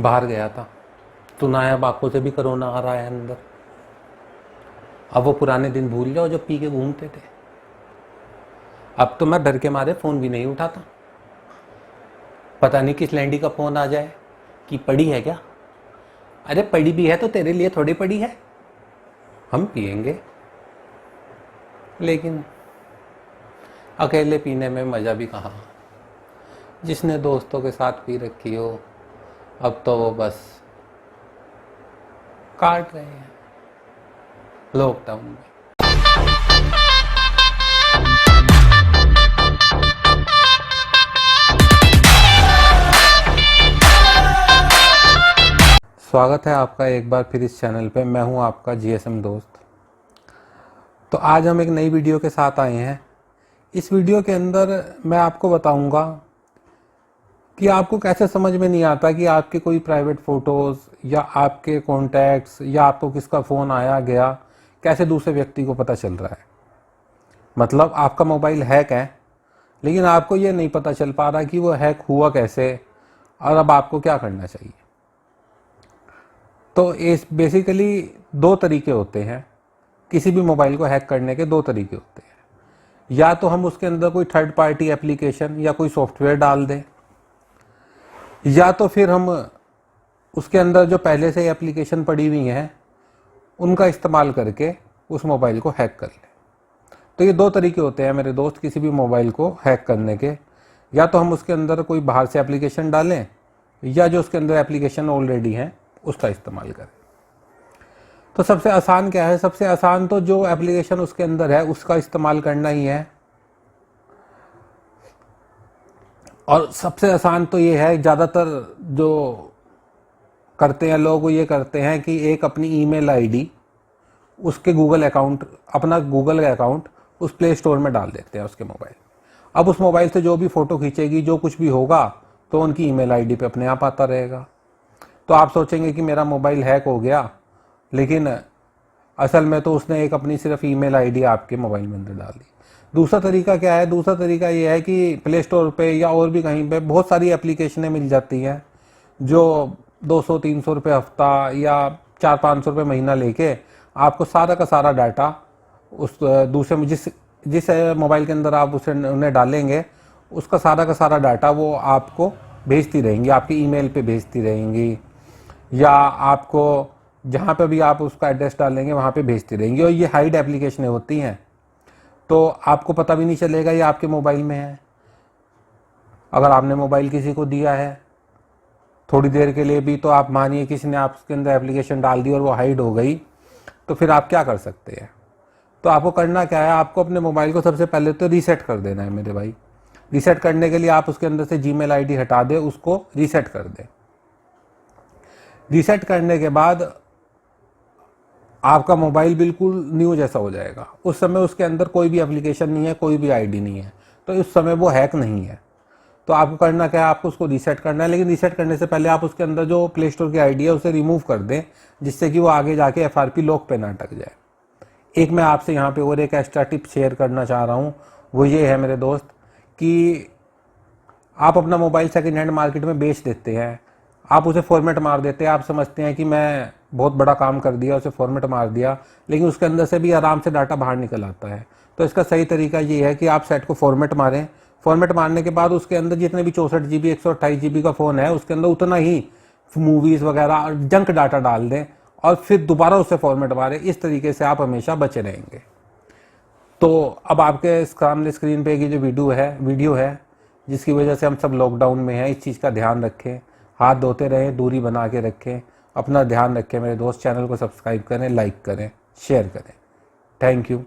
बाहर गया था तो नायाब आंखों से भी कोरोना आ रहा है अंदर। अब वो पुराने दिन भूल जाओ जब पी के घूमते थे। अब तो मैं डर के मारे फ़ोन भी नहीं उठाता। पता नहीं किस लैंडी का फ़ोन आ जाए कि पड़ी है क्या। अरे पड़ी भी है तो तेरे लिए थोड़ी पड़ी है, हम पिएंगे। लेकिन अकेले पीने में मज़ा भी कहाँ। जिसने दोस्तों के साथ पी रखी हो अब तो वो बस काट रहे हैं लॉकडाउन में। स्वागत है आपका एक बार फिर इस चैनल पे। मैं हूं आपका जीएसएम दोस्त। तो आज हम एक नई वीडियो के साथ आए हैं। इस वीडियो के अंदर मैं आपको बताऊंगा कि आपको कैसे समझ में नहीं आता कि आपके कोई प्राइवेट फ़ोटोज़ या आपके कॉन्टैक्ट्स या आपको किसका फ़ोन आया गया कैसे दूसरे व्यक्ति को पता चल रहा है। मतलब आपका मोबाइल हैक है लेकिन आपको ये नहीं पता चल पा रहा कि वो हैक हुआ कैसे और अब आपको क्या करना चाहिए। तो इस बेसिकली दो तरीके होते हैं। किसी भी मोबाइल को हैक करने के दो तरीके होते हैं। या तो हम उसके अंदर कोई थर्ड पार्टी एप्लीकेशन या कोई सॉफ्टवेयर डाल दें, या तो फिर हम उसके अंदर जो पहले से एप्लीकेशन पड़ी हुई हैं उनका इस्तेमाल करके उस मोबाइल को हैक कर लें। तो ये दो तरीके होते हैं मेरे दोस्त किसी भी मोबाइल को हैक करने के। या तो हम उसके अंदर कोई बाहर से एप्लीकेशन डालें या जो उसके अंदर एप्लीकेशन ऑलरेडी हैं उसका इस्तेमाल करें। तो सबसे आसान क्या है? सबसे आसान तो जो एप्लीकेशन उसके अंदर है उसका इस्तेमाल करना ही है। और सबसे आसान तो ये है, ज़्यादातर जो करते हैं लोग वो ये करते हैं कि एक अपनी ईमेल आईडी उसके गूगल अकाउंट, अपना गूगल अकाउंट उस प्ले स्टोर में डाल देते हैं उसके मोबाइल। अब उस मोबाइल से जो भी फ़ोटो खींचेगी, जो कुछ भी होगा, तो उनकी ईमेल आईडी पे अपने आप आता रहेगा। तो आप सोचेंगे कि मेरा मोबाइल हैक हो गया, लेकिन असल में तो उसने एक अपनी सिर्फ ईमेल आईडी आपके मोबाइल में अंदर डाल दी। दूसरा तरीका क्या है? दूसरा तरीका ये है कि प्ले स्टोर पे या और भी कहीं पे बहुत सारी एप्लीकेशनें मिल जाती हैं जो 200-300 रुपये हफ्ता या 400-500 रुपये महीना लेके आपको सारा का सारा डाटा उस दूसरे में जिस मोबाइल के अंदर आप उसे उन्हें डालेंगे उसका सारा का सारा डाटा वो आपको भेजती रहेंगी, आपकी ईमेल पे भेजती रहेंगी, या आपको जहाँ पे भी आप उसका एड्रेस डालेंगे वहाँ पे भेजती रहेंगी। और ये हाइड एप्लीकेशनें होती हैं तो आपको पता भी नहीं चलेगा ये आपके मोबाइल में है। अगर आपने मोबाइल किसी को दिया है थोड़ी देर के लिए भी, तो आप मानिए किसी ने आप उसके अंदर एप्लीकेशन डाल दी और वो हाइड हो गई, तो फिर आप क्या कर सकते हैं? तो आपको करना क्या है? आपको अपने मोबाइल को सबसे पहले तो रीसेट कर देना है मेरे भाई। रीसेट करने के लिए आप उसके अंदर से जीमेल आईडी हटा दें, उसको रीसेट कर दें। रीसेट करने के बाद आपका मोबाइल बिल्कुल न्यू जैसा हो जाएगा। उस समय उसके अंदर कोई भी एप्लीकेशन नहीं है, कोई भी आईडी नहीं है, तो उस समय वो हैक नहीं है। तो आपको करना क्या है? आपको उसको रीसेट करना है, लेकिन रीसेट करने से पहले आप उसके अंदर जो प्ले स्टोर की आईडी है उसे रिमूव कर दें, जिससे कि वो आगे जाके एफआरपी लॉक पे ना अटक जाए। एक मैं आपसे यहाँ पे और एक एक्स्ट्रा टिप शेयर करना चाह रहा हूँ, वो ये है मेरे दोस्त कि आप अपना मोबाइल सेकेंड हैंड मार्केट में बेच देते हैं, आप उसे फॉर्मेट मार देते हैं। आप समझते हैं कि मैं बहुत बड़ा काम कर दिया, उसे फॉर्मेट मार दिया, लेकिन उसके अंदर से भी आराम से डाटा बाहर निकल आता है। तो इसका सही तरीका ये है कि आप सेट को फॉर्मेट मारें। फॉर्मेट मारने के बाद उसके अंदर जितने भी 64 GB 128 GB का फ़ोन है उसके अंदर उतना ही मूवीज़ वगैरह और जंक डाटा डाल दें और फिर दोबारा उसे फॉर्मेट मारें। इस तरीके से आप हमेशा बचे रहेंगे। तो अब आपके सामने स्क्रीन पे की जो वीडियो है जिसकी वजह से हम सब लॉकडाउन में हैं, इस चीज़ का ध्यान रखें। हाथ धोते रहें, दूरी बना के रखें, अपना ध्यान रखें मेरे दोस्त। चैनल को सब्सक्राइब करें, लाइक करें, शेयर करें। Thank you.